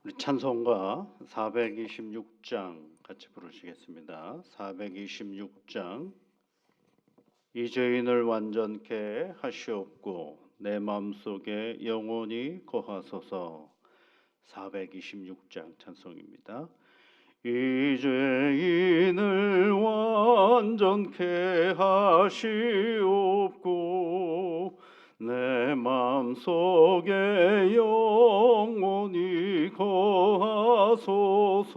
우리 찬송가 426장 같이 부르시겠습니다. 426장. 이 죄인을 완전케 하시옵고 내 마음속에 영원히 거하소서. 426장 찬송입니다. 이 죄인을 완전케 하시옵고 내 마음속에 영원히 거하소서.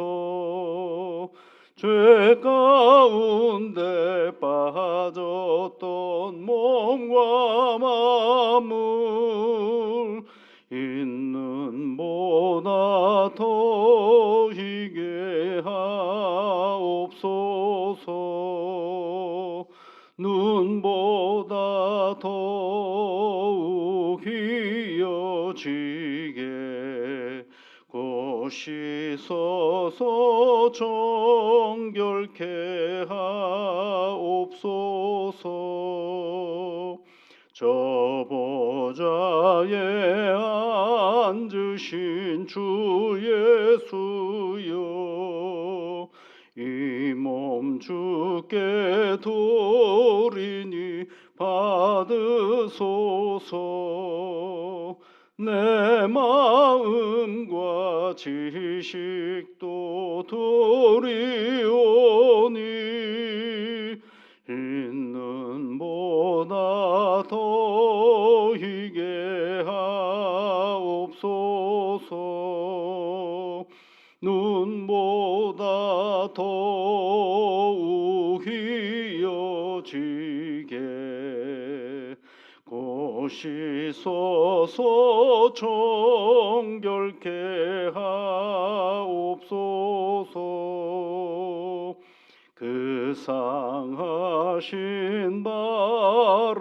죄 가운데 빠졌던 몸과 마음을 있는 보다 더 희게 하옵소서. 눈보다 더욱 희어지게 고시서서 정결케 하옵소서. 저 보좌에 앉으신 주 예수여, 이 몸 주께 드리니 받으소서. 내 마음과 지식도 드리오니 있는 보다 더 희게 하옵소서. 눈보다 더욱 희어지게 고시서서 정결케 하옵소서. 그 상하신 발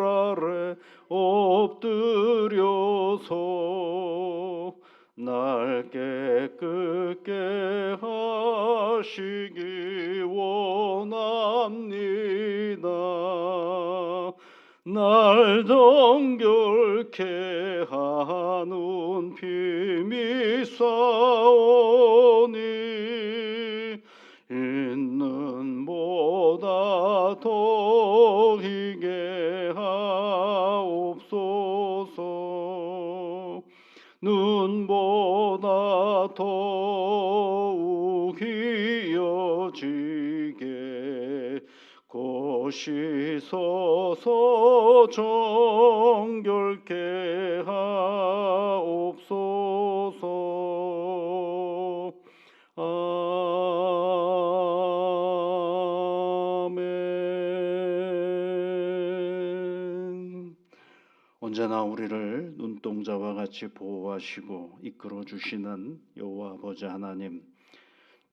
아래 엎드려서 날 깨끗게 하시기 원합니다. 날 정결케 하는 피 믿사오니 있는 보다 더 희게 하옵소서. 눈보다 더욱 희어지게 고시서서 정결케 하옵소서. 아멘. 언제나 우리를 눈동자와 같이 보호하시고 이끌어 주시는 여호와 아버지 하나님,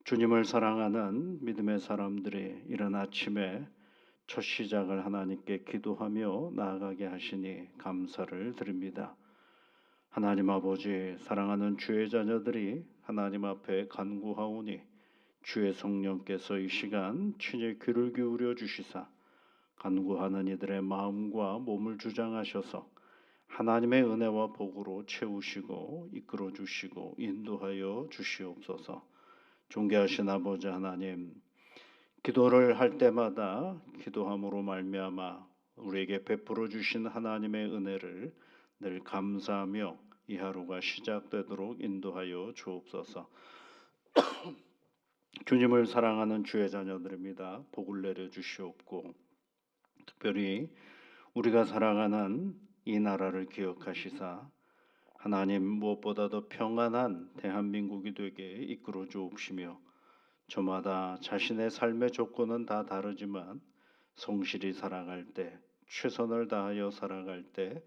주님을 사랑하는 믿음의 사람들이 이른 아침에 첫 시작을 하나님께 기도하며 나아가게 하시니 감사를 드립니다. 하나님 아버지, 사랑하는 주의 자녀들이 하나님 앞에 간구하오니 주의 성령께서 이 시간 친히 귀를 기울여 주시사 간구하는 이들의 마음과 몸을 주장하셔서 하나님의 은혜와 복으로 채우시고 이끌어 주시고 인도하여 주시옵소서. 존귀하신 아버지 하나님, 기도를 할 때마다 기도함으로 말미암아 우리에게 베풀어 주신 하나님의 은혜를 늘 감사하며 이 하루가 시작되도록 인도하여 주옵소서. 주님을 사랑하는 주의 자녀들입니다. 복을 내려 주시옵고 특별히 우리가 살아가는 이 나라를 기억하시사 하나님 무엇보다도 평안한 대한민국이 되게 이끌어 주옵시며 저마다 자신의 삶의 조건은 다 다르지만 성실히 살아갈 때, 최선을 다하여 살아갈 때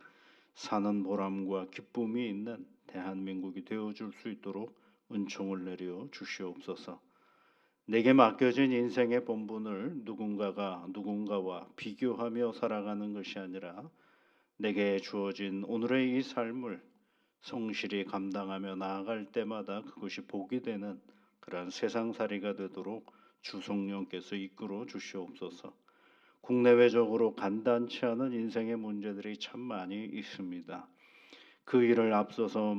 사는 보람과 기쁨이 있는 대한민국이 되어줄 수 있도록 은총을 내려 주시옵소서. 내게 맡겨진 인생의 본분을 누군가와 비교하며 살아가는 것이 아니라 내게 주어진 오늘의 이 삶을 성실히 감당하며 나아갈 때마다 그것이 복이 되는 그러한 세상살이가 되도록 주 성령께서 이끌어 주시옵소서. 국내외적으로 간단치 않은 인생의 문제들이 참 많이 있습니다. 그 일을 앞서서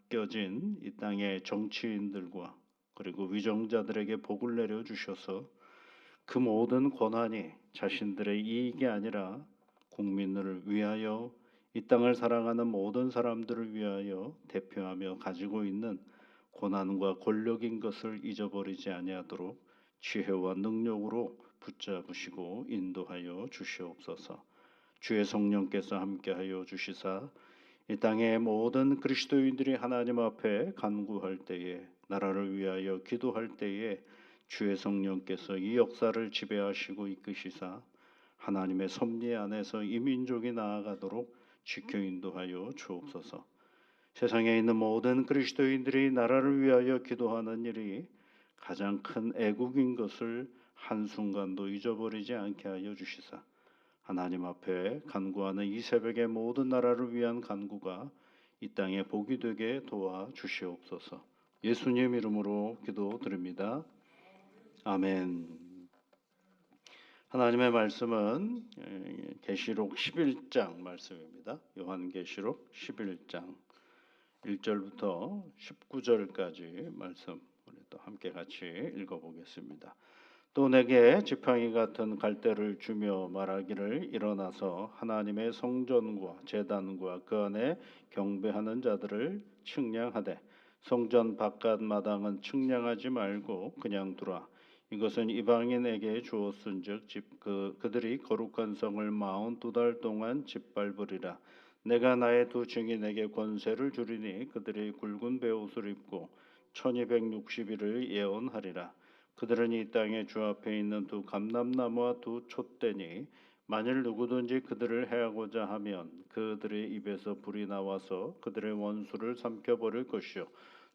맡겨진 이 땅의 정치인들과 그리고 위정자들에게 복을 내려 주셔서 그 모든 권한이 자신들의 이익이 아니라 국민을 위하여 이 땅을 사랑하는 모든 사람들을 위하여 대표하며 가지고 있는 고난과 권력인 것을 잊어버리지 아니하도록 지혜와 능력으로 붙잡으시고 인도하여 주시옵소서. 주의 성령께서 함께하여 주시사 이 땅의 모든 그리스도인들이 하나님 앞에 간구할 때에 나라를 위하여 기도할 때에 주의 성령께서 이 역사를 지배하시고 이끄시사 하나님의 섭리 안에서 이 민족이 나아가도록 지켜 인도하여 주옵소서. 세상에 있는 모든 그리스도인들이 나라를 위하여 기도하는 일이 가장 큰 애국인 것을 한순간도 잊어버리지 않게 하여 주시사 하나님 앞에 간구하는 이 새벽의 모든 나라를 위한 간구가 이 땅에 복이 되게 도와 주시옵소서. 예수님 이름으로 기도드립니다. 아멘. 하나님의 말씀은 계시록 11장 말씀입니다. 요한계시록 11장 1절부터 19절까지 말씀 우리 또 함께 같이 읽어보겠습니다. 또 내게 지팡이 같은 갈대를 주며 말하기를 일어나서 하나님의 성전과 제단과 그 안에 경배하는 자들을 측량하되 성전 바깥 마당은 측량하지 말고 그냥 두라. 이것은 이방인에게 주었은즉 그들이 거룩한 성을 42달 동안 짓밟으리라. 내가 나의 두 증인에게 권세를 주리니 그들이 굵은 베옷을 입고 1260일을 예언하리라. 그들은 이 땅의 주 앞에 있는 두 감람나무와 두 촛대니 만일 누구든지 그들을 해하고자 하면 그들의 입에서 불이 나와서 그들의 원수를 삼켜버릴 것이요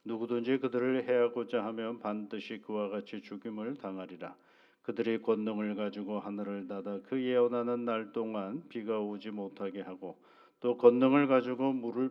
누구든지 그들을 해하고자 하면 반드시 그와 같이 죽임을 당하리라. 그들이 권능을 가지고 하늘을 닫아 그 예언하는 날 동안 비가 오지 못하게 하고 또 권능을 가지고 물을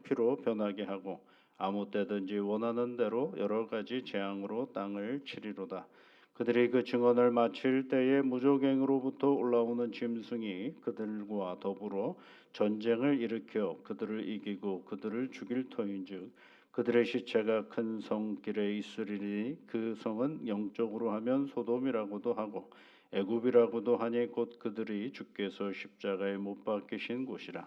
피로 변하게 하고 아무 때든지 원하는 대로 여러 가지 재앙으로 땅을 치리로다. 그들이 그 증언을 마칠 때에 무조갱으로부터 올라오는 짐승이 그들과 더불어 전쟁을 일으켜 그들을 이기고 그들을 죽일 터인즉 그들의 시체가 큰 성 길에 있으리니 그 성은 영적으로 하면 소돔이라고도 하고 애굽이라고도 하니 곧 그들이 주께서 십자가에 못 박히신 곳이라.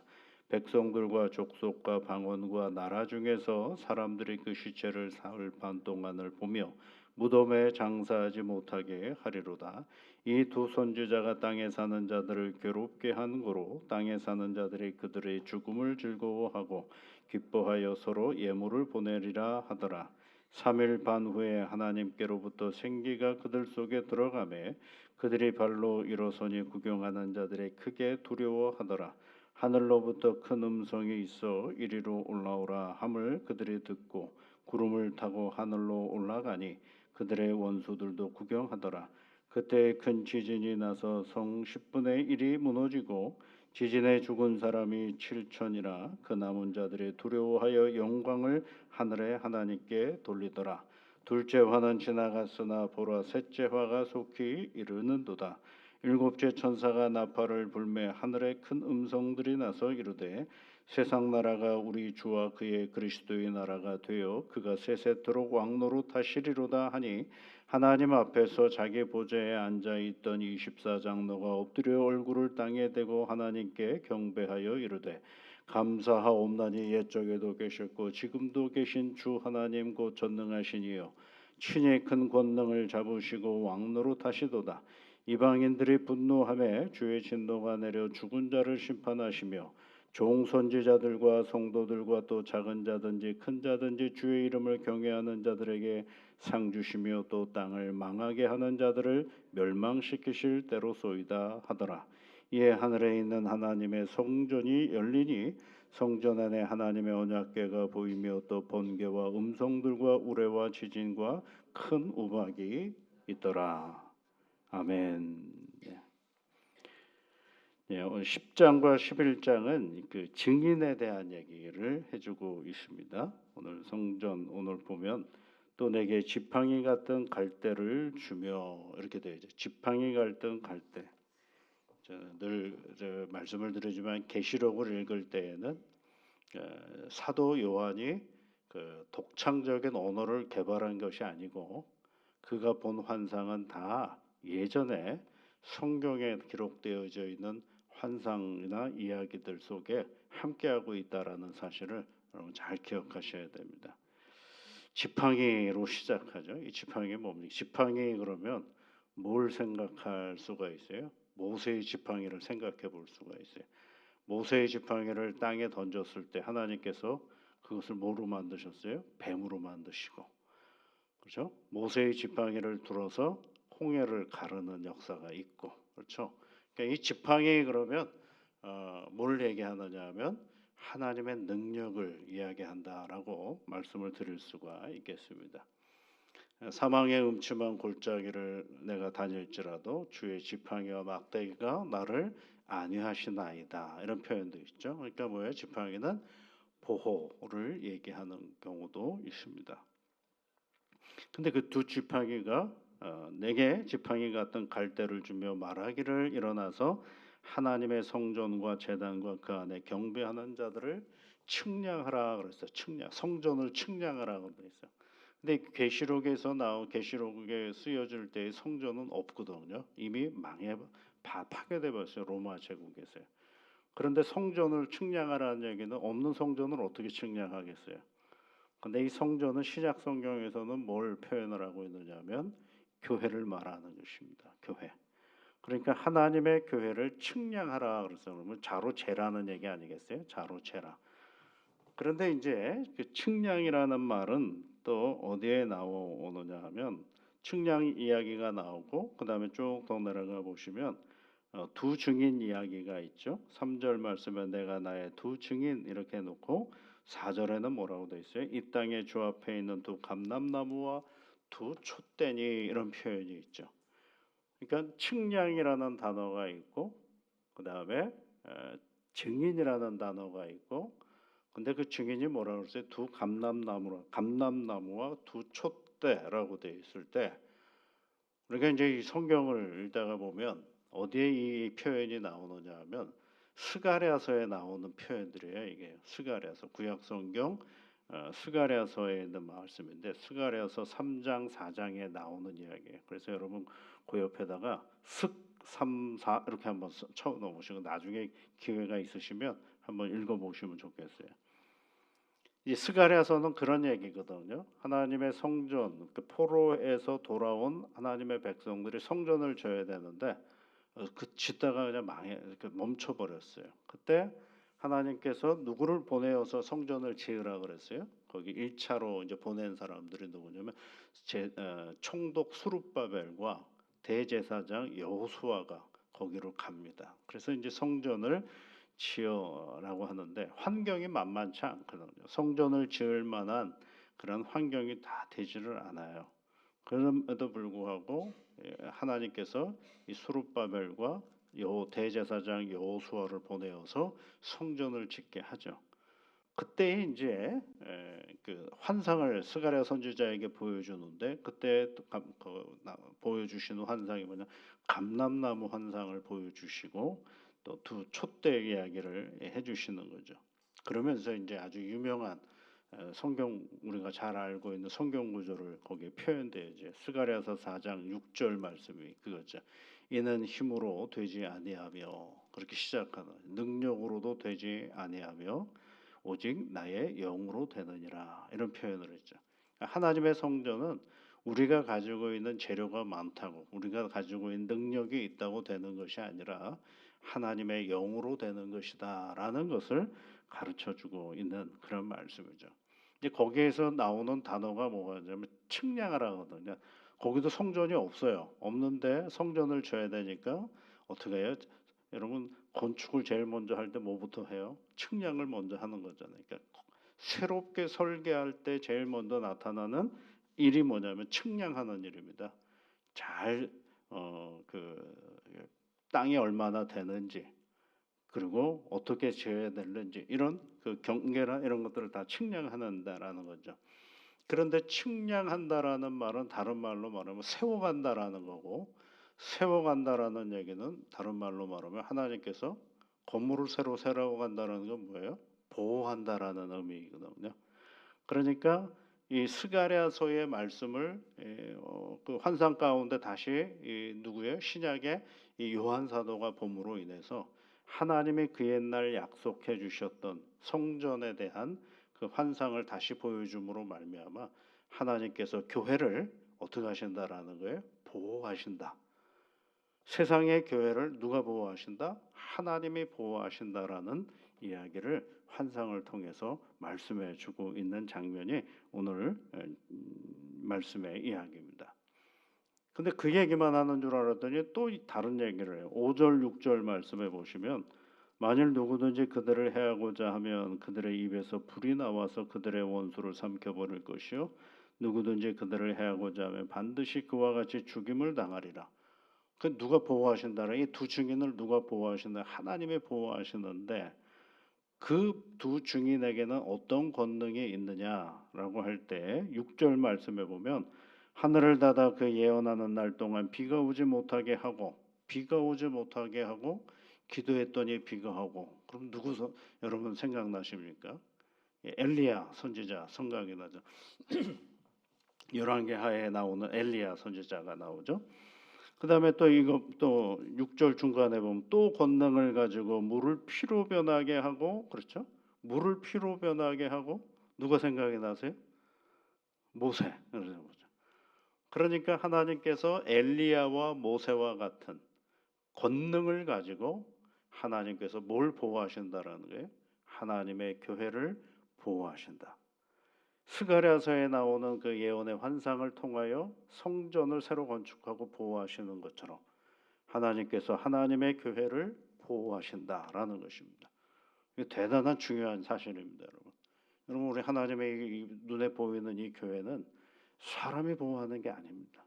백성들과 족속과 방언과 나라 중에서 사람들이 그 시체를 사흘 반 동안을 보며 무덤에 장사하지 못하게 하리로다. 이 두 선지자가 땅에 사는 자들을 괴롭게 한 거로 땅에 사는 자들이 그들의 죽음을 즐거워하고 기뻐하여 서로 예물을 보내리라 하더라. 3일 반 후에 하나님께로부터 생기가 그들 속에 들어가매 그들이 발로 일어서니 구경하는 자들이 크게 두려워하더라. 하늘로부터 큰 음성이 있어 이리로 올라오라 함을 그들이 듣고 구름을 타고 하늘로 올라가니 그들의 원수들도 구경하더라. 그때 큰 지진이 나서 성 10분의 1이 무너지고 지진에 죽은 사람이 7천이라. 그 남은 자들이 두려워하여 영광을 하늘의 하나님께 돌리더라. 둘째 화는 지나갔으나 보라 셋째 화가 속히 이르는도다. 일곱째 천사가 나팔을 불매 하늘에 큰 음성들이 나서 이르되 세상 나라가 우리 주와 그의 그리스도의 나라가 되어 그가 세세토록 왕노로 타시리로다 하니 하나님 앞에서 자기 보좌에 앉아 있던 24장로가 엎드려 얼굴을 땅에 대고 하나님께 경배하여 이르되 감사하옵나니 옛적에도 계셨고 지금도 계신 주 하나님 곧 전능하신 이여 친히 큰 권능을 잡으시고 왕노로 타시도다. 이방인들이 분노하며 주의 진노가 내려 죽은 자를 심판하시며 종 선지자들과 성도들과 또 작은 자든지 큰 자든지 주의 이름을 경외하는 자들에게 상 주시며 또 땅을 망하게 하는 자들을 멸망시키실 때로소이다 하더라. 이에 하늘에 있는 하나님의 성전이 열리니 성전 안에 하나님의 언약궤가 보이며 또 번개와 음성들과 우레와 지진과 큰 우박이 있더라. 아멘. 오늘 10장과 11장은 그 증인에 대한 얘기를 해주고 있습니다. 오늘 성전 오늘 보면 또 내게 지팡이 같은 갈대를 주며 이렇게 되어 있죠. 지팡이 같은 갈대. 늘 말씀을 드리지만 계시록을 읽을 때에는 사도 요한이 그 독창적인 언어를 개발한 것이 아니고 그가 본 환상은 다 예전에 성경에 기록되어져 있는 환상이나 이야기들 속에 함께하고 있다라는 사실을 여러분 잘 기억하셔야 됩니다. 지팡이로 시작하죠. 이 지팡이 뭡니까? 지팡이 그러면 뭘 생각할 수가 있어요? 모세의 지팡이를 생각해 볼 수가 있어요. 모세의 지팡이를 땅에 던졌을 때 하나님께서 그것을 뭐로 만드셨어요? 뱀으로 만드시고, 그렇죠? 모세의 지팡이를 들어서 홍해를 가르는 역사가 있고, 그렇죠? 그러니까 이 지팡이 그러면 뭘 얘기하느냐 하면 하나님의 능력을 이야기한다라고 말씀을 드릴 수가 있겠습니다. 사망의 음침한 골짜기를 내가 다닐지라도 주의 지팡이와 막대기가 나를 안위하시나이다. 이런 표현도 있죠. 그러니까 뭐예요? 지팡이는 보호를 얘기하는 경우도 있습니다. 근데 그 두 지팡이가 내게 지팡이 같은 갈대를 주며 말하기를 일어나서 하나님의 성전과 제단과 그 안에 경배하는 자들을 측량하라 그랬어요. 성전을 측량하라고 그랬어요. 근데 계시록에 쓰여질 때의 성전은 없거든요. 이미 파괴돼 버렸어요. 로마 제국에서요. 그런데 성전을 측량하라는 얘기는 없는 성전을 어떻게 측량하겠어요? 근데 이 성전은 신약 성경에서는 뭘 표현을 하고 있느냐면 교회를 말하는 것입니다. 교회. 그러니까 하나님의 교회를 측량하라 그래서 그러면 자로 재라는 얘기 아니겠어요? 자로 재라. 그런데 이제 그 측량이라는 말은 또 어디에 나오느냐 하면 측량 이야기가 나오고 그다음에 쭉 더 내려가 보시면 두 증인 이야기가 있죠. 3절 말씀에 내가 나의 두 증인 이렇게 해놓고 4절에는 뭐라고 돼 있어요? 이 땅의 주 앞에 있는 두 감람나무와 두 촛대니 이런 표현이 있죠. 그러니까 측량이라는 단어가 있고 그다음에 증인이라는 단어가 있고 근데 그 증인이 뭐라고 그랬어요? 두 감람나무와 두 촛대라고 돼 있을 때 그러니까 이제 이 성경을 읽다가 보면 어디에 이 표현이 나오느냐 하면 스가랴서에 나오는 표현들이에요. 이게 스가랴서 구약 성경 스가랴서에 있는 말씀인데 스가랴서 3장 4장에 나오는 이야기예요. 그래서 여러분 그 옆에다가 슥 3, 4 이렇게 한번 쳐 놓으시고 나중에 기회가 있으시면 한번 읽어 보시면 좋겠어요. 이 스가랴서는 그런 얘기거든요. 하나님의 성전, 그 포로에서 돌아온 하나님의 백성들이 성전을 져야 되는데 그 짓다가 그냥 멈춰 버렸어요. 그때 하나님께서 누구를 보내어서 성전을 지으라 그랬어요. 거기 1차로 이제 보낸 사람들이 누구냐면 총독 수룹바벨과 대제사장 여호수아가 거기로 갑니다. 그래서 이제 성전을 지어라고 하는데 환경이 만만치 않거든요. 성전을 지을 만한 그런 환경이 다 되지를 않아요. 그럼에도 불구하고 하나님께서 이 수룹바벨과 대제사장 여호수아를 보내어서 성전을 짓게 하죠. 그때 이제 그 환상을 스가랴 선지자에게 보여주는데 그때 보여주시는 환상이 뭐냐 감람나무 환상을 보여주시고 또 두 촛대 이야기를 해주시는 거죠. 그러면서 이제 아주 유명한 성경 우리가 잘 알고 있는 성경 구조를 거기에 표현되죠. 스가랴서 4장 6절 말씀이 그거죠. 이는 힘으로 되지 아니하며 그렇게 시작하는 능력으로도 되지 아니하며 오직 나의 영으로 되느니라 이런 표현을 했죠. 하나님의 성전은 우리가 가지고 있는 재료가 많다고 우리가 가지고 있는 능력이 있다고 되는 것이 아니라 하나님의 영으로 되는 것이다라는 것을 가르쳐주고 있는 그런 말씀이죠. 이제 거기에서 나오는 단어가 뭐냐면 측량하라거든요. 거기도 성전이 없어요. 없는데 성전을 져야 되니까 어떻게 해요? 여러분 건축을 제일 먼저 할 때 뭐부터 해요? 측량을 먼저 하는 거잖아요. 그러니까 새롭게 설계할 때 제일 먼저 나타나는 일이 뭐냐면 측량하는 일입니다. 그 땅이 얼마나 되는지 그리고 어떻게 지어야 되는지 이런 그 경계나 이런 것들을 다 측량한다라는 거죠. 그런데 측량한다라는 말은 다른 말로 말하면 세워간다라는 거고 세워간다라는 얘기는 다른 말로 말하면 하나님께서 건물을 새로 세워간다는 건 뭐예요? 보호한다라는 의미거든요. 그러니까 이 스가랴서의 말씀을 그 환상 가운데 다시 이 누구예요? 신약의 이 요한 사도가 봄으로 인해서 하나님이 그 옛날 약속해 주셨던 성전에 대한 그 환상을 다시 보여줌으로 말미암아 하나님께서 교회를 어떻게 하신다라는 거예요? 보호하신다. 세상의 교회를 누가 보호하신다? 하나님이 보호하신다라는 이야기를 환상을 통해서 말씀해 주고 있는 장면이 오늘 말씀의 이야기입니다. 근데 그 얘기만 하는 줄 알았더니 또 다른 얘기를 해요. 5절 6절 말씀해 보시면 만일 누구든지 그들을 해하고자 하면 그들의 입에서 불이 나와서 그들의 원수를 삼켜버릴 것이요 누구든지 그들을 해하고자 하면 반드시 그와 같이 죽임을 당하리라. 그 누가 보호하신다는 이 두 증인을 누가 보호하신다? 하나님이 보호하시는데 그 두 증인에게는 어떤 권능이 있느냐라고 할 때 6절 말씀에 보면 하늘을 닫아 그 예언하는 날 동안 비가 오지 못하게 하고 기도했더니 비가 하고 그럼 누구 여러분 생각나십니까? 엘리야 선지자 생각이 나죠. 열왕기하에 나오는 엘리야 선지자가 나오죠. 그 다음에 또 이거 또 6절 중간에 보면 또 권능을 가지고 물을 피로 변하게 하고 그렇죠? 물을 피로 변하게 하고 누가 생각이 나세요? 모세. 그러니까 하나님께서 엘리야와 모세와 같은 권능을 가지고 하나님께서 뭘 보호하신다라는 거예요? 하나님의 교회를 보호하신다. 스가랴서에 나오는 그 예언의 환상을 통하여 성전을 새로 건축하고 보호하시는 것처럼 하나님께서 하나님의 교회를 보호하신다라는 것입니다. 이게 대단한 중요한 사실입니다, 여러분. 여러분 우리 하나님의 눈에 보이는 이 교회는 사람이 보호하는 게 아닙니다.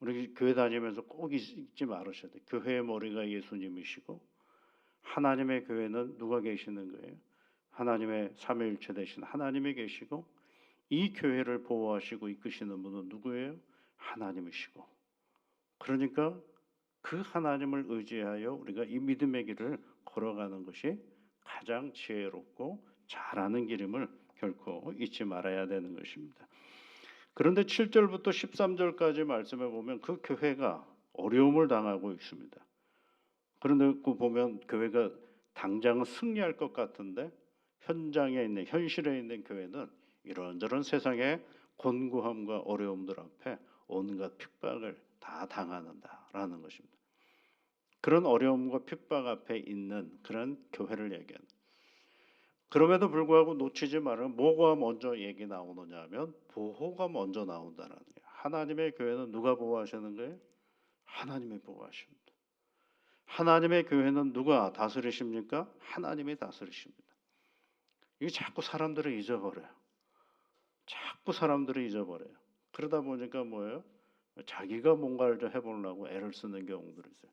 우리 교회 다니면서 꼭 잊지 말으셔야 돼요. 교회의 머리가 예수님이시고 하나님의 교회는 누가 계시는 거예요? 하나님의 삼위일체 되신 하나님이 계시고 이 교회를 보호하시고 이끄시는 분은 누구예요? 하나님이시고 그러니까 그 하나님을 의지하여 우리가 이 믿음의 길을 걸어가는 것이 가장 지혜롭고 잘하는 길임을 결코 잊지 말아야 되는 것입니다. 그런데 7절부터 13절까지 말씀해 보면 그 교회가 어려움을 당하고 있습니다. 그런데 그 보면 교회가 당장은 승리할 것 같은데 현장에 있는 현실에 있는 교회는 이런저런 세상의 곤고함과 어려움들 앞에 온갖 핍박을 다 당하는다라는 것입니다. 그런 어려움과 핍박 앞에 있는 그런 교회를 얘기하는. 그럼에도 불구하고 놓치지 말아요. 뭐가 먼저 얘기 나오느냐 하면 보호가 먼저 나온다는 거예요. 하나님의 교회는 누가 보호하시는 거예요? 하나님이 보호하십니다. 하나님의 교회는 누가 다스리십니까? 하나님이 다스리십니다. 이게 자꾸 사람들을 잊어버려요. 그러다 보니까 뭐예요? 자기가 뭔가를 좀 해보려고 애를 쓰는 경우들이 있어요.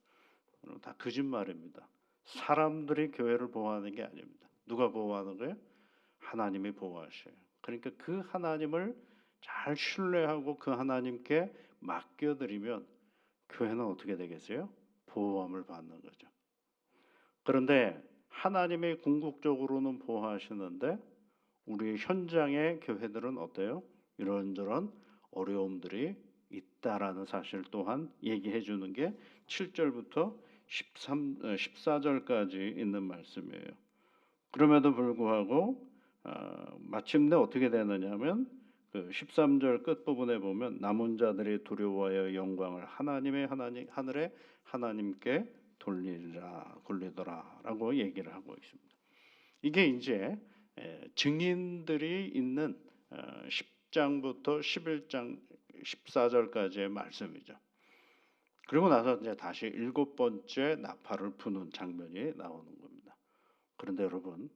다 거짓말입니다. 사람들이 교회를 보호하는 게 아닙니다. 누가 보호하는 거예요? 하나님이 보호하셔요. 그러니까 그 하나님을 잘 신뢰하고 그 하나님께 맡겨드리면 교회는 어떻게 되겠어요? 보호함을 받는 거죠. 그런데 하나님이 궁극적으로는 보호하시는데 우리 현장의 교회들은 어때요? 이런저런 어려움들이 있다라는 사실 또한 얘기해 주는 게 7절부터 14절까지 있는 말씀이에요. 그럼에도 불구하고 마침내 어떻게 되느냐면 그 13절 끝부분에 보면 남은 자들이 두려워하여 영광을 하늘의 하나님께 돌리더라라고 얘기를 하고 있습니다. 이게 이제 증인들이 있는 10장부터 11장 14절까지의 말씀이죠. 그리고 나서 이제 다시 7번째 나팔을 부는 장면이 나오는 겁니다. 그런데 여러분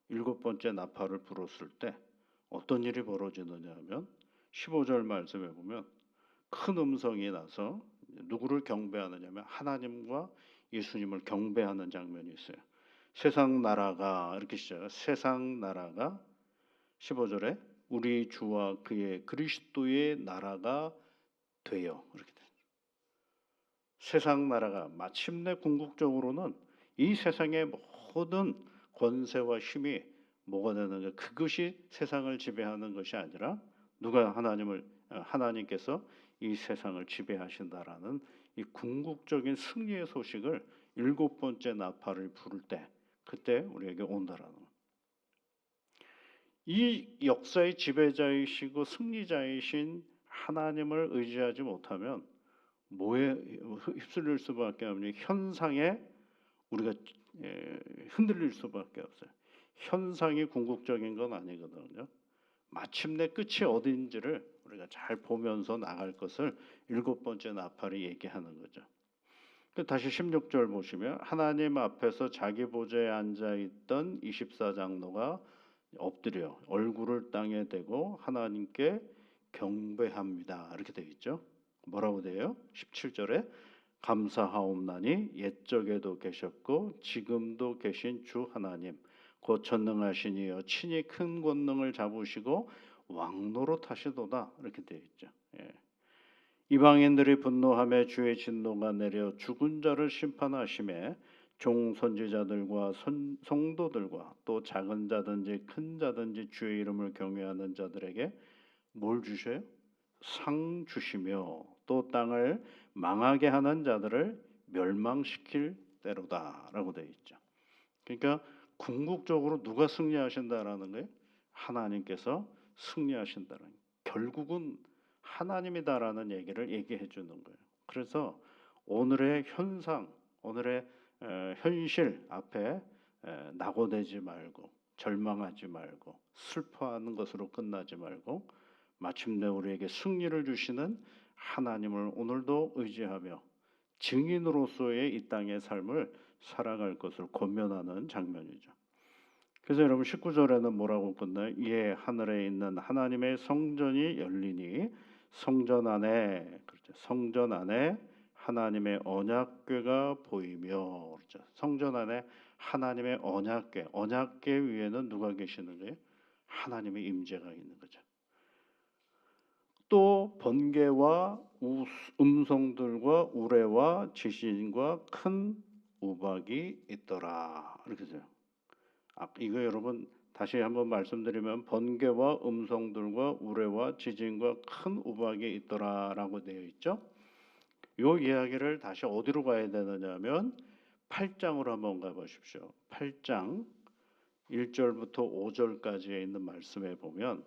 7번째 나팔을 불었을 때 어떤 일이 벌어지느냐 하면 15절 말씀에 보면 큰 음성이 나서 누구를 경배하느냐면 하나님과 예수님을 경배하는 장면이 있어요. 세상 나라가 이렇게 시작해요. 세상 나라가 15절에 우리 주와 그의 그리스도의 나라가 되어 이렇게 돼요. 세상 나라가 마침내 궁극적으로는 이 세상의 모든 권세와 힘이 뭐가 되는 가 그것이 세상을 지배하는 것이 아니라 하나님께서 이 세상을 지배하신다라는 이 궁극적인 승리의 소식을 일곱 번째 나팔을 부를 때 그때 우리에게 온다라는 거예요. 이 역사의 지배자이시고 승리자이신 하나님을 의지하지 못하면 뭐에 휩쓸릴 수밖에 없는 현상에 우리가 흔들릴 수밖에 없어요. 현상이 궁극적인 건 아니거든요. 마침내 끝이 어딘지를 우리가 잘 보면서 나갈 것을 일곱 번째 나팔이 얘기하는 거죠. 다시 16절 보시면 하나님 앞에서 자기 보좌에 앉아있던 24장로가 엎드려 얼굴을 땅에 대고 하나님께 경배합니다. 이렇게 되어 있죠. 뭐라고 돼요? 17절에 감사하옵나니 옛적에도 계셨고 지금도 계신 주 하나님 곧 전능하신 이여 친히 큰 권능을 잡으시고 왕노릇 하시도다. 이렇게 되어 있죠. 이방인들이 분노하며 주의 진노가 내려 죽은 자를 심판하심에 종 선지자들과 성도들과 또 작은 자든지 큰 자든지 주의 이름을 경외하는 자들에게 뭘 주셔요? 상 주시며 또 땅을 망하게 하는 자들을 멸망시킬 때로다라고 되어 있죠. 그러니까 궁극적으로 누가 승리하신다라는 거예요? 하나님께서 승리하신다는 거예요. 결국은 하나님이다라는 얘기를 얘기해 주는 거예요. 그래서 오늘의 현상, 오늘의 현실 앞에 낙오되지 말고 절망하지 말고 슬퍼하는 것으로 끝나지 말고 마침내 우리에게 승리를 주시는 하나님을 오늘도 의지하며 증인으로서의 이 땅의 삶을 살아갈 것을 권면하는 장면이죠. 그래서 여러분 19절에는 뭐라고 끝나요? 이에 하늘에 있는 하나님의 성전이 열리니 성전 안에 그렇죠. 성전 안에 하나님의 언약궤가 보이며 그렇죠. 성전 안에 하나님의 언약궤 위에는 누가 계시는 거예요? 하나님의 임재가 있는 거죠. 또 번개와 음성들과 우레와 지진과 큰 우박이 있더라. 이렇게 돼요. 이거 여러분 다시 한번 말씀드리면 번개와 음성들과 우레와 지진과 큰 우박이 있더라라고 되어 있죠. 요 이야기를 다시 어디로 가야 되느냐면 8장으로 한번 가보십시오. 8장 1절부터 5절까지에 있는 말씀에 보면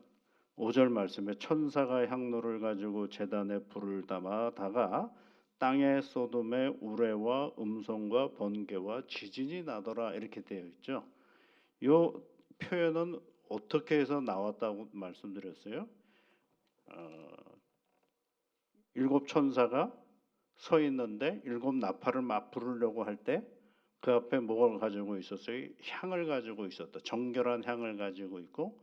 5절 말씀에 천사가 향로를 가지고 제단에 불을 담아다가 땅의 소돔에 우레와 음성과 번개와 지진이 나더라 이렇게 되어 있죠. 이 표현은 어떻게 해서 나왔다고 말씀드렸어요? 일곱 천사가 서 있는데 일곱 나팔을 막 부르려고 할 때 그 앞에 뭐를 가지고 있었어요? 향을 가지고 있었다. 정결한 향을 가지고 있고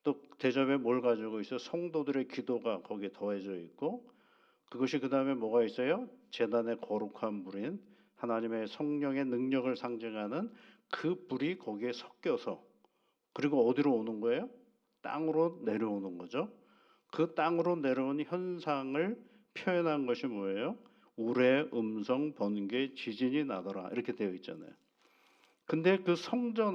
또 대접에 뭘 가지고 있어요? 성도들의 기도가 거기에 더해져 있고 그것이 그 다음에 뭐가 있어요? 제단의 거룩한 불인 하나님의 성령의 능력을 상징하는 그 불이 거기에 섞여서 그리고 어디로 오는 거예요? 땅으로 내려오는 거죠. 그 땅으로 내려온 현상을 표현한 것이 뭐예요? 우레, 음성, 번개, 지진이 나더라 이렇게 되어 있잖아요. 근데 그 성전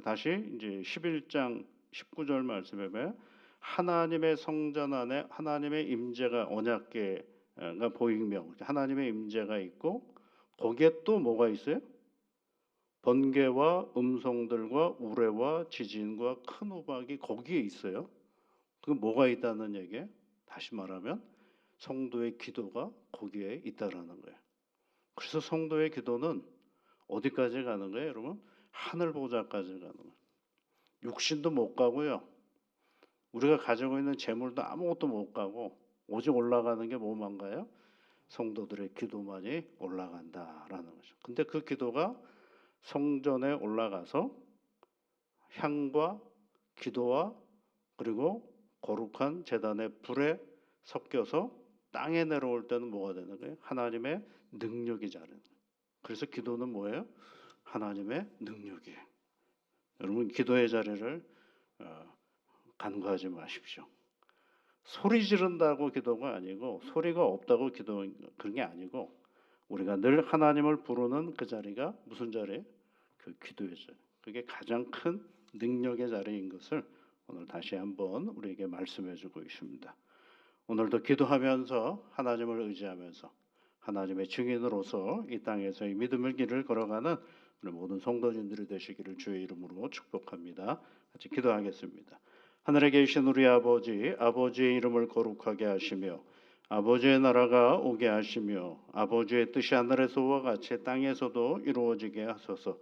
다시 이제 11장 19절 말씀에 보면 하나님의 성전 안에 하나님의 임재가 언약궤가 보이며 하나님의 임재가 있고 거기에 또 뭐가 있어요? 번개와 음성들과 우레와 지진과 큰 우박이 거기에 있어요. 그 뭐가 있다는 얘기예요? 다시 말하면 성도의 기도가 거기에 있다라는 거예요. 그래서 성도의 기도는 어디까지 가는 거예요, 여러분? 하늘 보좌까지 가는 거예요. 육신도 못 가고요. 우리가 가지고 있는 재물도 아무것도 못 가고 오직 올라가는 게 뭐만 가요? 성도들의 기도만이 올라간다라는 거죠. 근데 그 기도가 성전에 올라가서 향과 기도와 그리고 거룩한 제단의 불에 섞여서 땅에 내려올 때는 뭐가 되는 거예요? 하나님의 능력이 자라는 거예요. 그래서 기도는 뭐예요? 하나님의 능력이에요. 여러분 기도의 자리를 간과하지 마십시오. 소리 지른다고 기도가 아니고 소리가 없다고 기도 그런 게 아니고 우리가 늘 하나님을 부르는 그 자리가 무슨 자리예요? 그 기도의 자리. 그게 가장 큰 능력의 자리인 것을 오늘 다시 한번 우리에게 말씀해 주고 있습니다. 오늘도 기도하면서 하나님을 의지하면서 하나님의 증인으로서 이 땅에서 이 믿음의 길을 걸어가는 우리 모든 성도님들이 되시기를 주의 이름으로 축복합니다. 같이 기도하겠습니다. 하늘에 계신 우리 아버지, 아버지의 이름을 거룩하게 하시며 아버지의 나라가 오게 하시며 아버지의 뜻이 하늘에서와 같이 땅에서도 이루어지게 하소서.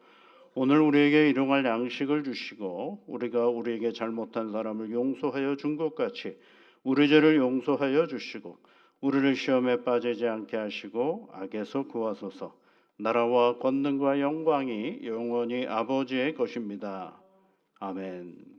오늘 우리에게 일용할 양식을 주시고 우리가 우리에게 잘못한 사람을 용서하여 준 것 같이 우리 죄를 용서하여 주시고 우리를 시험에 빠지지 않게 하시고 악에서 구하소서. 나라와 권능과 영광이 영원히 아버지의 것입니다. 아멘.